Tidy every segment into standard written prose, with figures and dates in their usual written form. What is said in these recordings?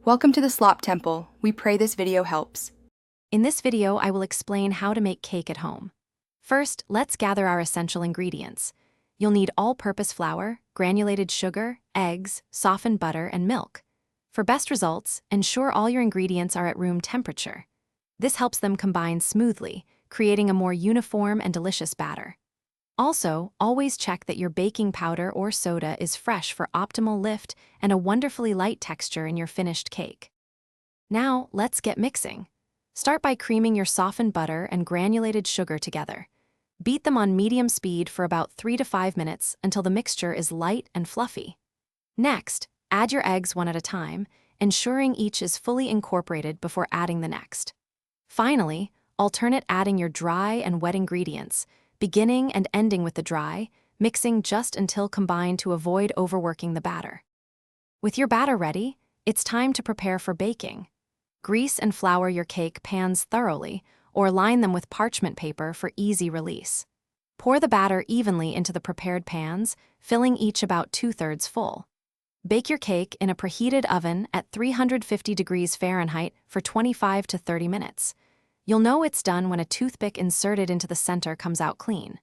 Welcome to the Slop Temple. We pray this video helps. In this video, I will explain how to make cake at home. First, let's gather our essential ingredients. You'll need all-purpose flour, granulated sugar, eggs, softened butter, and milk. For best results, ensure all your ingredients are at room temperature. This helps them combine smoothly, creating a more uniform and delicious batter. Also, always check that your baking powder or soda is fresh for optimal lift and a wonderfully light texture in your finished cake. Now, let's get mixing. Start by creaming your softened butter and granulated sugar together. Beat them on medium speed for about 3 to 5 minutes until the mixture is light and fluffy. Next, add your eggs one at a time, ensuring each is fully incorporated before adding the next. Finally, alternate adding your dry and wet ingredients, beginning and ending with the dry, mixing just until combined to avoid overworking the batter. With your batter ready, it's time to prepare for baking. Grease and flour your cake pans thoroughly, or line them with parchment paper for easy release. Pour the batter evenly into the prepared pans, filling each about 2/3 full. Bake your cake in a preheated oven at 350 degrees Fahrenheit for 25 to 30 minutes. You'll know it's done when a toothpick inserted into the center comes out clean.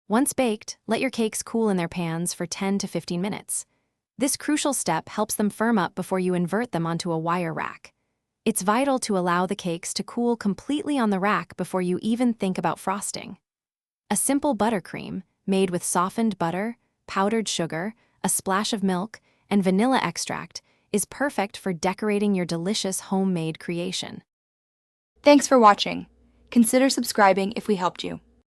Once baked, let your cakes cool in their pans for 10 to 15 minutes. This crucial step helps them firm up before you invert them onto a wire rack. It's vital to allow the cakes to cool completely on the rack before you even think about frosting. A simple buttercream, made with softened butter, powdered sugar, a splash of milk, and vanilla extract, is perfect for decorating your delicious homemade creation. Thanks for watching. Consider subscribing if we helped you.